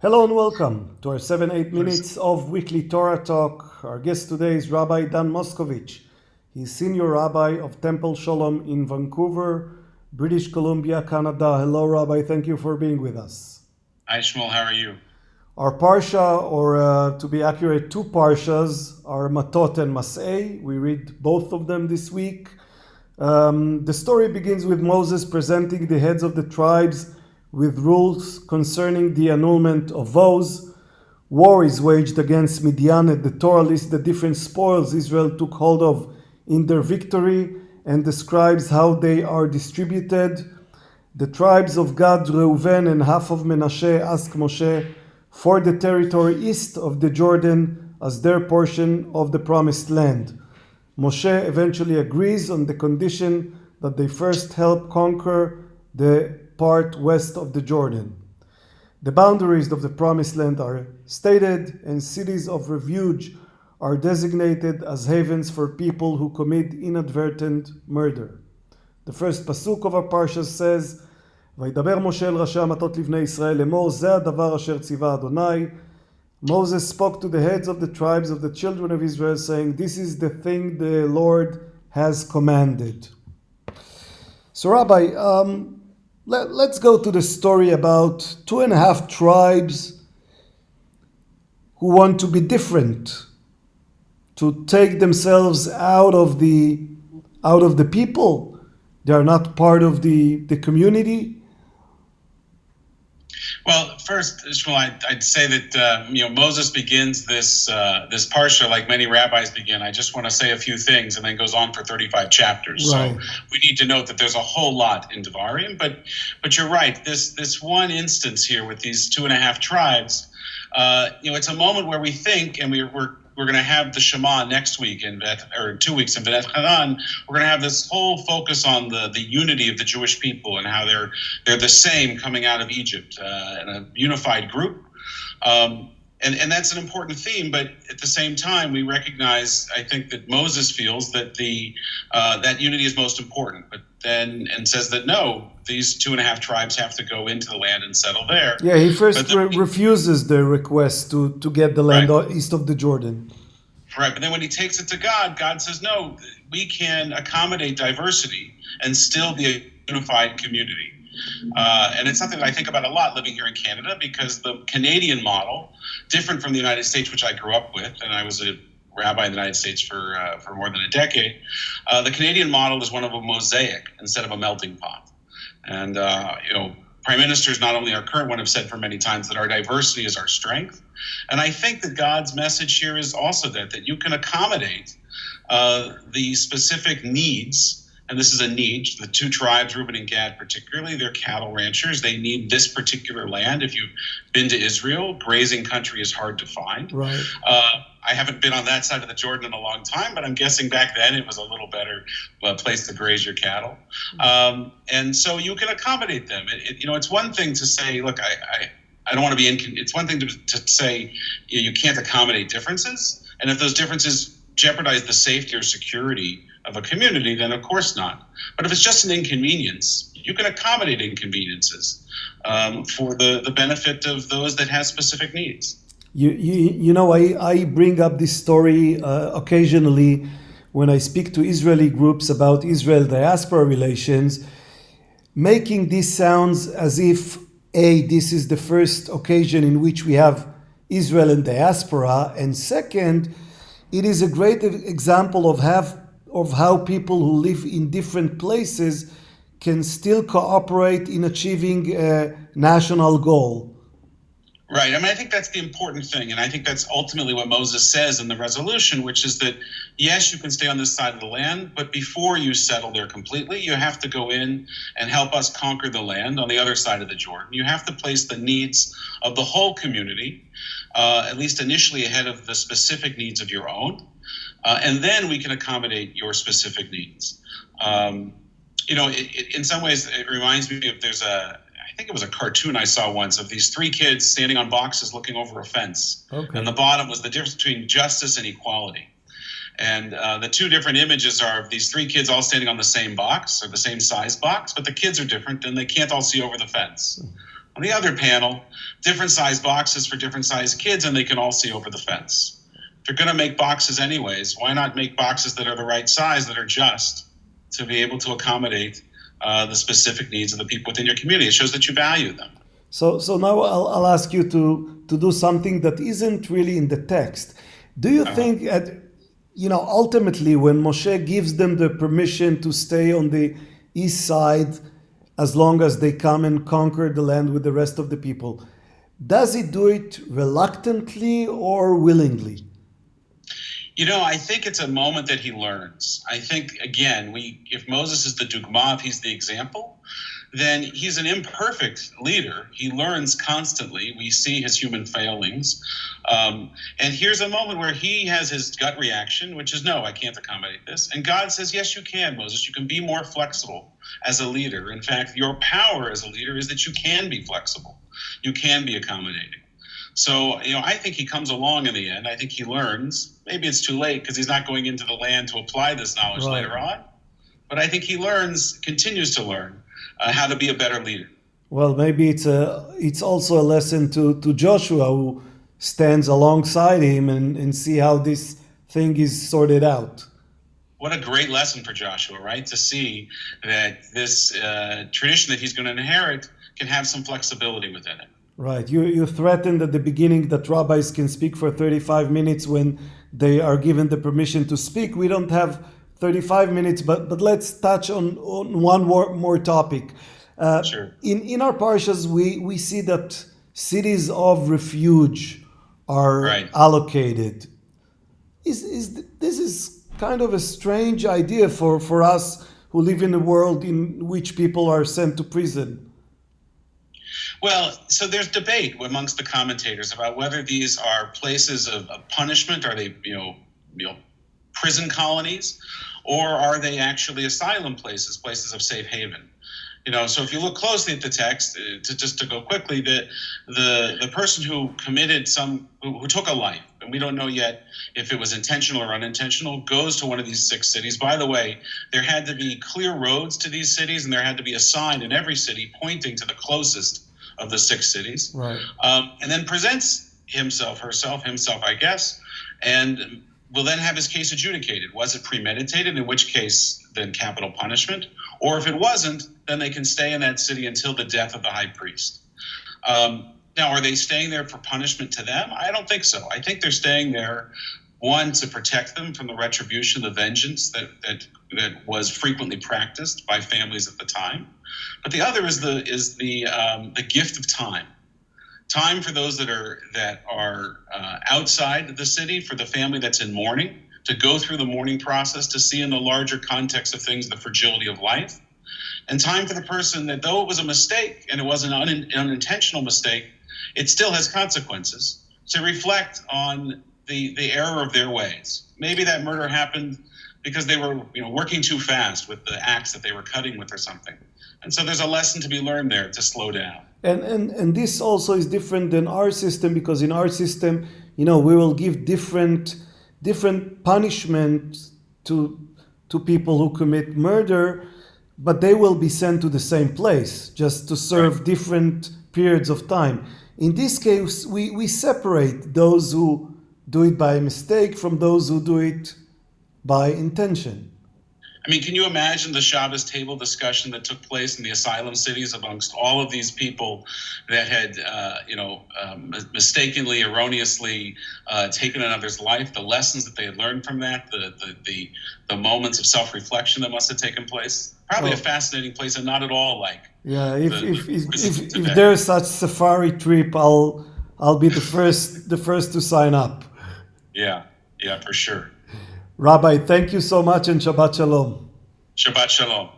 Hello and welcome to our 7-8 minutes of weekly Torah talk. Our guest today is Rabbi Dan Moskovitz. He's Senior Rabbi of Temple Shalom in Vancouver, British Columbia, Canada. Hello, Rabbi. Thank you for being with us. Hi, Shmuel. How are you? Our parsha, or to be accurate, two parshas, are Matot-Masei. We read both of them this week. The story begins with Moses presenting the heads of the tribes with rules concerning the annulment of vows. War is waged against Midian, and the Torah lists the different spoils Israel took hold of in their victory and describes how they are distributed. The tribes of Gad, Reuven, and half of Menashe ask Moshe for the territory east of the Jordan as their portion of the promised land. Moshe eventually agrees on the condition that they first help conquer the part west of the Jordan. The boundaries of the promised land are stated, and cities of refuge are designated as havens for people who commit inadvertent murder. The first pasuk of our parsha says, וידבר משה אל ראשי המטות לבני ישראל לאמור, זה הדבר אשר ציווה אדוני. Moses spoke to the heads of the tribes of the children of Israel, saying, this is the thing the Lord has commanded. So, Rabbi, let's go to the story about 2.5 tribes who want to be different, to take themselves out of the people. They are not part of the community. Well, first, Shmuel, I'd say that Moses begins this parsha like many rabbis begin. I just want to say a few things, and then goes on for 35 chapters. Right. So we need to note that there's a whole lot in Devarim. But you're right. This one instance here with these 2.5 tribes, it's a moment where we think, and we're going to have the Shema next week or 2 weeks in B'nai Hanan. We're going to have this whole focus on the unity of the Jewish people and how they're the same coming out of Egypt in a unified group. And that's an important theme, but at the same time, we recognize, I think, that Moses feels that that unity is most important, and says that no, these 2.5 tribes have to go into the land and settle there. Yeah, he first refuses the request to get the land east of the Jordan. Right, but then when he takes it to God, God says, no, we can accommodate diversity and still be a unified community. And it's something that I think about a lot living here in Canada, because the Canadian model, different from the United States, which I grew up with, and I was a rabbi in the United States for more than a decade. The Canadian model is one of a mosaic instead of a melting pot. And, prime ministers, not only our current one, have said for many times that our diversity is our strength. And I think that God's message here is also that you can accommodate the specific needs. And this is a need. The 2 tribes, Reuben and Gad particularly, they're cattle ranchers. They need this particular land. If you've been to Israel, grazing country is hard to find. Right. I haven't been on that side of the Jordan in a long time, but I'm guessing back then it was a little better place to graze your cattle. And so you can accommodate them. It's one thing to say, look, I don't want to be it's one thing to say you can't accommodate differences. And if those differences jeopardize the safety or security of a community, then of course not. But if it's just an inconvenience, you can accommodate inconveniences for the benefit of those that have specific needs. I bring up this story occasionally when I speak to Israeli groups about Israel-diaspora relations, making this sounds as if, this is the first occasion in which we have Israel and diaspora, and second, it is a great example of how people who live in different places can still cooperate in achieving a national goal. Right. I mean, I think that's the important thing. And I think that's ultimately what Moses says in the resolution, which is that, yes, you can stay on this side of the land, but before you settle there completely, you have to go in and help us conquer the land on the other side of the Jordan. You have to place the needs of the whole community, at least initially, ahead of the specific needs of your own. And then we can accommodate your specific needs. In some ways, it reminds me of I think it was a cartoon I saw once of these 3 kids standing on boxes looking over a fence. Okay. And the bottom was the difference between justice and equality. And the 2 different images are of these 3 kids all standing on the same box or the same size box, but the kids are different and they can't all see over the fence. On the other panel, different size boxes for different size kids, and they can all see over the fence. If you're going to make boxes anyways, why not make boxes that are the right size, that are just, to be able to accommodate the specific needs of the people within your community? It shows that you value them. So now I'll ask you to do something that isn't really in the text. Do you think, ultimately, when Moshe gives them the permission to stay on the east side, as long as they come and conquer the land with the rest of the people, does he do it reluctantly or willingly? I think it's a moment that he learns. I think, again, if Moses is the dugma, if he's the example, then he's an imperfect leader. He learns constantly. We see his human failings. And here's a moment where he has his gut reaction, which is, no, I can't accommodate this. And God says, yes, you can, Moses. You can be more flexible as a leader. In fact, your power as a leader is that you can be flexible. You can be accommodating. So, I think he comes along in the end. I think he learns. Maybe it's too late because he's not going into the land to apply this knowledge later on. But I think he continues to learn how to be a better leader. Well, maybe it's also a lesson to Joshua, who stands alongside him and see how this thing is sorted out. What a great lesson for Joshua, right? To see that this tradition that he's going to inherit can have some flexibility within it. Right. You threatened at the beginning that rabbis can speak for 35 minutes when they are given the permission to speak. We don't have 35 minutes, but let's touch on one more topic. Sure. In our parshas, we see that cities of refuge are allocated. This is kind of a strange idea for us who live in a world in which people are sent to prison. Well, so there's debate amongst the commentators about whether these are places of punishment. Are they, prison colonies, or are they actually asylum places of safe haven? So if you look closely at the text, to go quickly, the person who committed who took a life, and we don't know yet if it was intentional or unintentional, goes to one of these 6 cities. By the way, there had to be clear roads to these cities, and there had to be a sign in every city pointing to the closest of the 6 cities. Right. And then presents himself, I guess, and will then have his case adjudicated. Was it premeditated, in which case then capital punishment? Or if it wasn't, then they can stay in that city until the death of the high priest. Now, are they staying there for punishment to them? I don't think so. I think they're staying there, one, to protect them from the retribution, the vengeance that was frequently practiced by families at the time. But the other is the gift of time. Time for those that are outside the city, for the family that's in mourning, to go through the mourning process, to see in the larger context of things the fragility of life. And time for the person that, though it was a mistake and it was an unintentional mistake, it still has consequences, to reflect on the error of their ways. Maybe that murder happened because they were working too fast with the axe that they were cutting with or something. And so there's a lesson to be learned there, to slow down. And this also is different than our system, because in our system, we will give different punishment to people who commit murder, but they will be sent to the same place just to serve different periods of time. In this case, we separate those who do it by mistake from those who do it by intention. I mean, can you imagine the Shabbos table discussion that took place in the asylum cities amongst all of these people that had, mistakenly, erroneously taken another's life, the lessons that they had learned from that, the moments of self-reflection that must have taken place? Probably a fascinating place, and not at all like. Yeah, if there's such safari trip, I'll be the first to sign up. Yeah, for sure. Rabbi, thank you so much, and Shabbat Shalom. Shabbat Shalom.